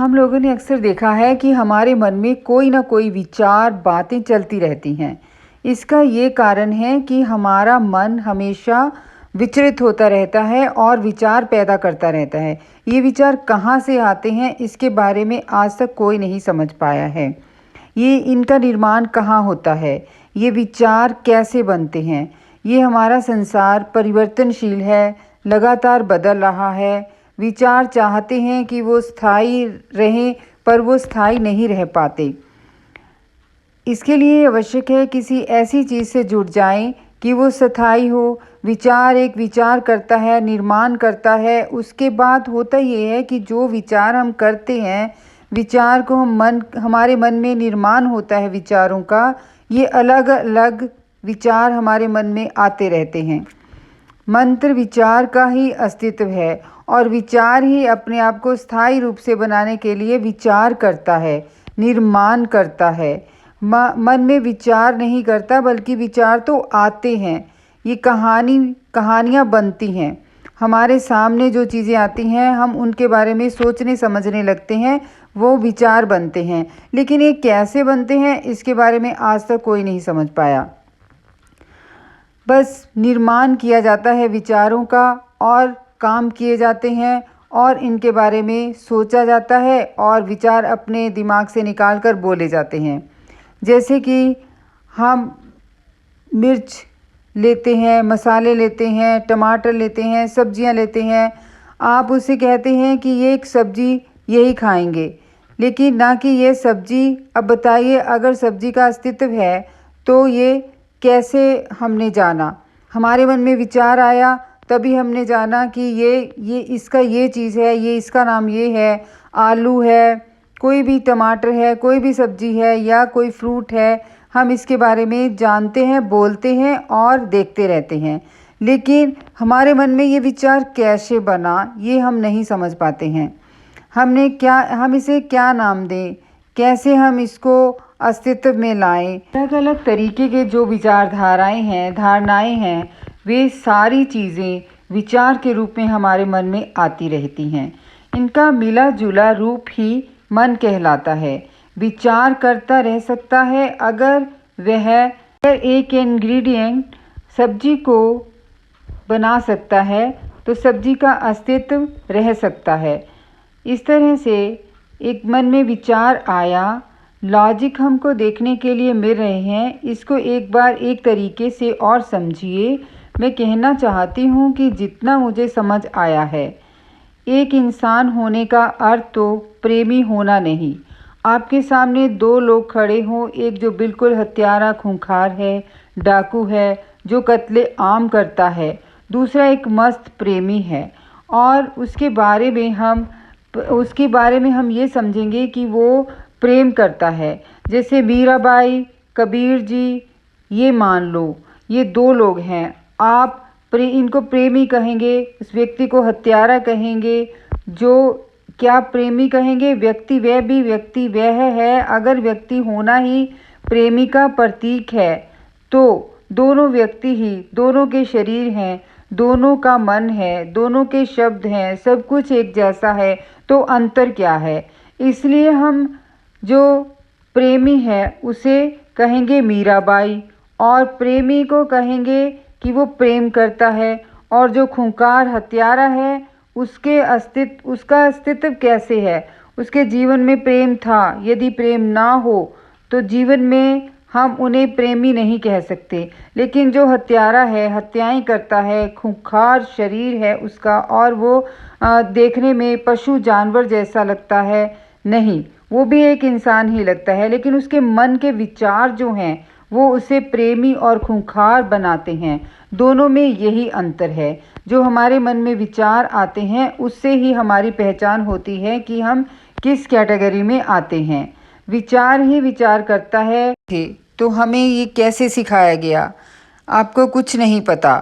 हम लोगों ने अक्सर देखा है कि हमारे मन में कोई ना कोई विचार बातें चलती रहती हैं। इसका ये कारण है कि हमारा मन हमेशा विचलित होता रहता है और विचार पैदा करता रहता है। ये विचार कहाँ से आते हैं, इसके बारे में आज तक कोई नहीं समझ पाया है। ये इनका निर्माण कहाँ होता है, ये विचार कैसे बनते हैं। ये हमारा संसार परिवर्तनशील है, लगातार बदल रहा है। विचार चाहते हैं कि वो स्थायी रहें, पर वो स्थायी नहीं रह पाते। इसके लिए आवश्यक है किसी ऐसी चीज़ से जुड़ जाएं कि वो स्थायी हो। विचार एक विचार करता है, निर्माण करता है। उसके बाद होता ये है कि जो विचार हम करते हैं, विचार को हमारे मन में निर्माण होता है विचारों का। ये अलग अलग विचार हमारे मन में आते रहते हैं। मंत्र विचार का ही अस्तित्व है और विचार ही अपने आप को स्थायी रूप से बनाने के लिए विचार करता है, निर्माण करता है। मन में विचार नहीं करता, बल्कि विचार तो आते हैं। ये कहानियाँ बनती हैं। हमारे सामने जो चीज़ें आती हैं, हम उनके बारे में सोचने समझने लगते हैं, वो विचार बनते हैं। लेकिन ये कैसे बनते हैं, इसके बारे में आज तक कोई नहीं समझ पाया। बस निर्माण किया जाता है विचारों का और काम किए जाते हैं और इनके बारे में सोचा जाता है और विचार अपने दिमाग से निकाल कर बोले जाते हैं। जैसे कि हम मिर्च लेते हैं, मसाले लेते हैं, टमाटर लेते हैं, सब्जियां लेते हैं। आप उससे कहते हैं कि ये एक सब्ज़ी यही खाएंगे, लेकिन ना कि ये सब्ज़ी। अब बताइए, अगर सब्ज़ी का अस्तित्व है तो ये कैसे हमने जाना? हमारे मन में विचार आया, तभी हमने जाना कि ये इसका ये चीज़ है, ये इसका नाम ये है। आलू है, कोई भी टमाटर है, कोई भी सब्ज़ी है या कोई फ्रूट है, हम इसके बारे में जानते हैं, बोलते हैं और देखते रहते हैं। लेकिन हमारे मन में ये विचार कैसे बना, ये हम नहीं समझ पाते हैं। हम इसे क्या नाम दें, कैसे हम इसको अस्तित्व में लाएं। अलग अलग तरीके के जो विचारधाराएं हैं, धारणाएं हैं, वे सारी चीज़ें विचार के रूप में हमारे मन में आती रहती हैं। इनका मिला जुला रूप ही मन कहलाता है। विचार करता रह सकता है अगर वह एक इंग्रेडिएंट सब्जी को बना सकता है, तो सब्जी का अस्तित्व रह सकता है। इस तरह से एक मन में विचार आया, लॉजिक हमको देखने के लिए मिल रहे हैं। इसको एक बार एक तरीके से और समझिए। मैं कहना चाहती हूँ कि जितना मुझे समझ आया है, एक इंसान होने का अर्थ तो प्रेमी होना नहीं। आपके सामने दो लोग खड़े हों, एक जो बिल्कुल हत्यारा खूंखार है, डाकू है, जो कत्ले आम करता है, दूसरा एक मस्त प्रेमी है, और उसके बारे में हम ये समझेंगे कि वो प्रेम करता है। जैसे मीराबाई, कबीर जी, ये मान लो, ये दो लोग हैं। आप इनको प्रेमी कहेंगे, उस व्यक्ति को हत्यारा कहेंगे। जो क्या प्रेमी कहेंगे? व्यक्ति वह है। अगर व्यक्ति होना ही प्रेमी का प्रतीक है, तो दोनों व्यक्ति ही दोनों के शरीर हैं, दोनों का मन है, दोनों के शब्द हैं, सब कुछ एक जैसा है, तो अंतर क्या है? इसलिए हम जो प्रेमी है उसे कहेंगे मीराबाई, और प्रेमी को कहेंगे कि वो प्रेम करता है। और जो खूंखार हत्यारा है, उसका अस्तित्व कैसे है? उसके जीवन में प्रेम था। यदि प्रेम ना हो तो जीवन में हम उन्हें प्रेमी नहीं कह सकते। लेकिन जो हत्यारा है, हत्याएं करता है, खूंखार शरीर है उसका, और वो देखने में पशु जानवर जैसा लगता है, नहीं, वो भी एक इंसान ही लगता है। लेकिन उसके मन के विचार जो हैं, वो उसे प्रेमी और खूंखार बनाते हैं। दोनों में यही अंतर है। जो हमारे मन में विचार आते हैं, उससे ही हमारी पहचान होती है कि हम किस कैटेगरी में आते हैं। विचार ही विचार करता है। तो हमें ये कैसे सिखाया गया? आपको कुछ नहीं पता।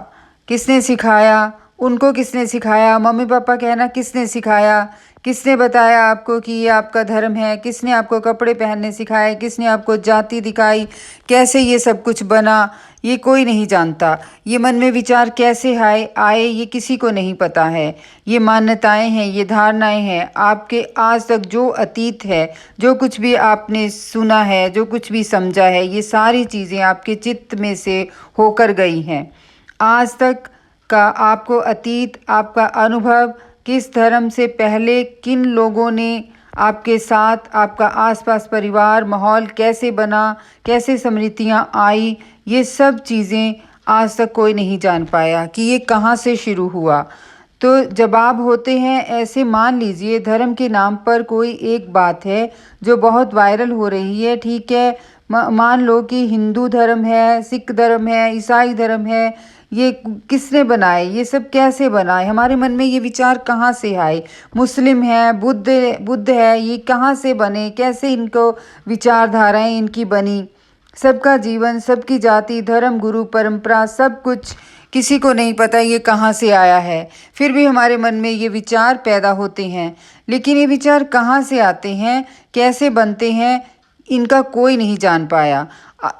किसने सिखाया? उनको किसने सिखाया? मम्मी पापा कहना किसने सिखाया किसने बताया आपको कि ये आपका धर्म है? किसने आपको कपड़े पहनने सिखाए? किसने आपको जाति दिखाई? कैसे ये सब कुछ बना? ये कोई नहीं जानता। ये मन में विचार कैसे आए ये किसी को नहीं पता है। ये मान्यताएं हैं, ये धारणाएं हैं। आपके आज तक जो अतीत है, जो कुछ भी आपने सुना है, जो कुछ भी समझा है, ये सारी चीज़ें आपके चित्त में से होकर गई हैं। आज तक का आपको अतीत, आपका अनुभव, किस धर्म से पहले किन लोगों ने आपके साथ, आपका आसपास परिवार, माहौल कैसे बना, कैसे स्मृतियाँ आई, ये सब चीज़ें आज तक कोई नहीं जान पाया कि ये कहाँ से शुरू हुआ। तो जवाब होते हैं ऐसे। मान लीजिए धर्म के नाम पर कोई एक बात है जो बहुत वायरल हो रही है, ठीक है। मान लो कि हिंदू धर्म है, सिख धर्म है, ईसाई धर्म है। ये किसने बनाए? ये सब कैसे बनाए? हमारे मन में ये विचार कहाँ से आए? मुस्लिम है, बुद्ध है, ये कहाँ से बने? कैसे इनको विचारधाराएं इनकी बनी? सबका जीवन, सबकी जाति, धर्म, गुरु, परंपरा, सब कुछ किसी को नहीं पता ये कहाँ से आया है। फिर भी हमारे मन में ये विचार पैदा होते हैं। लेकिन ये विचार कहाँ से आते हैं, कैसे बनते हैं, इनका कोई नहीं जान पाया।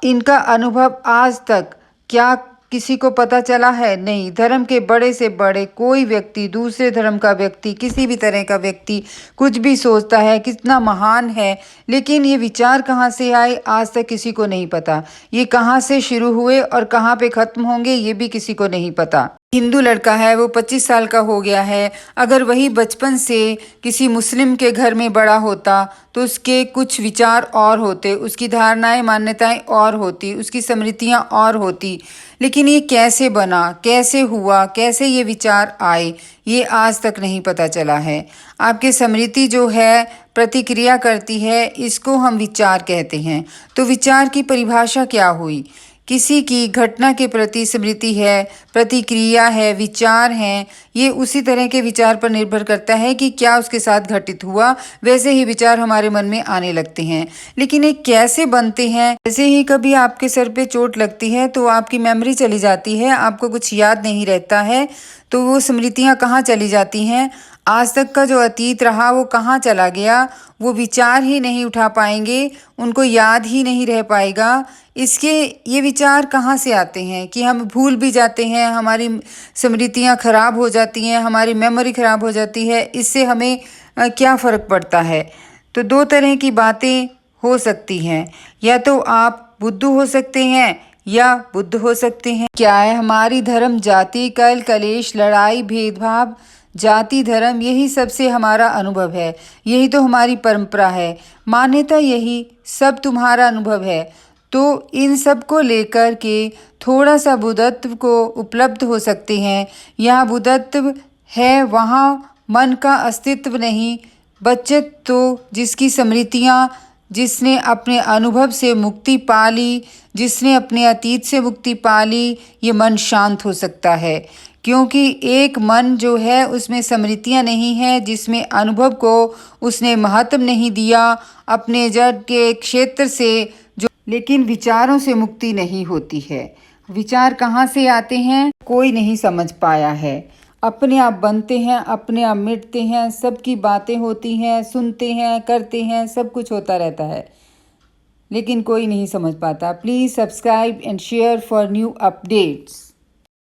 इनका अनुभव आज तक क्या किसी को पता चला है? नहीं। धर्म के बड़े से बड़े कोई व्यक्ति, दूसरे धर्म का व्यक्ति, किसी भी तरह का व्यक्ति कुछ भी सोचता है, कितना महान है, लेकिन ये विचार कहाँ से आए आज तक किसी को नहीं पता। ये कहाँ से शुरू हुए और कहाँ पे ख़त्म होंगे ये भी किसी को नहीं पता। हिंदू लड़का है, वो 25 साल का हो गया है। अगर वही बचपन से किसी मुस्लिम के घर में बड़ा होता तो उसके कुछ विचार और होते, उसकी धारणाएं, मान्यताएं और होती, उसकी स्मृतियां और होती। लेकिन ये कैसे बना, कैसे हुआ, कैसे ये विचार आए, ये आज तक नहीं पता चला है। आपके स्मृति जो है प्रतिक्रिया करती है, इसको हम विचार कहते हैं। तो विचार की परिभाषा क्या हुई? किसी की घटना के प्रति स्मृति है, प्रतिक्रिया है, विचार हैं। ये उसी तरह के विचार पर निर्भर करता है कि क्या उसके साथ घटित हुआ, वैसे ही विचार हमारे मन में आने लगते हैं। लेकिन ये कैसे बनते हैं? जैसे ही कभी आपके सर पे चोट लगती है तो आपकी मेमोरी चली जाती है, आपको कुछ याद नहीं रहता है, तो वो स्मृतियाँ कहाँ चली जाती हैं? आज तक का जो अतीत रहा वो कहाँ चला गया? वो विचार ही नहीं उठा पाएंगे, उनको याद ही नहीं रह पाएगा। इसके ये विचार कहाँ से आते हैं कि हम भूल भी जाते हैं, हमारी स्मृतियाँ खराब हो जाती हैं, हमारी मेमोरी खराब हो जाती है। इससे हमें क्या फ़र्क पड़ता है? तो दो तरह की बातें हो सकती हैं। या तो आप बुद्धू हो सकते हैं या बुद्ध हो सकते हैं। क्या है हमारी धर्म, जाति, कल कलेश, लड़ाई, भेदभाव, जाति, धर्म, यही सबसे हमारा अनुभव है। यही तो हमारी परंपरा है, मान्यता, यही सब तुम्हारा अनुभव है। तो इन सब को लेकर के थोड़ा सा बुद्धत्व को उपलब्ध हो सकते हैं। यहाँ बुद्धत्व है, वहाँ मन का अस्तित्व नहीं। बच्चे तो जिसकी स्मृतियाँ, जिसने अपने अनुभव से मुक्ति पा ली, जिसने अपने अतीत से मुक्ति पा ली, ये मन शांत हो सकता है। क्योंकि एक मन जो है उसमें स्मृतियाँ नहीं हैं, जिसमें अनुभव को उसने महत्व नहीं दिया, अपने जड़ के क्षेत्र से जो, लेकिन विचारों से मुक्ति नहीं होती है। विचार कहाँ से आते हैं कोई नहीं समझ पाया है। अपने आप बनते हैं, अपने आप मिटते हैं, सबकी बातें होती हैं, सुनते हैं, करते हैं, सब कुछ होता रहता है, लेकिन कोई नहीं समझ पाता। Please subscribe and share for new updates.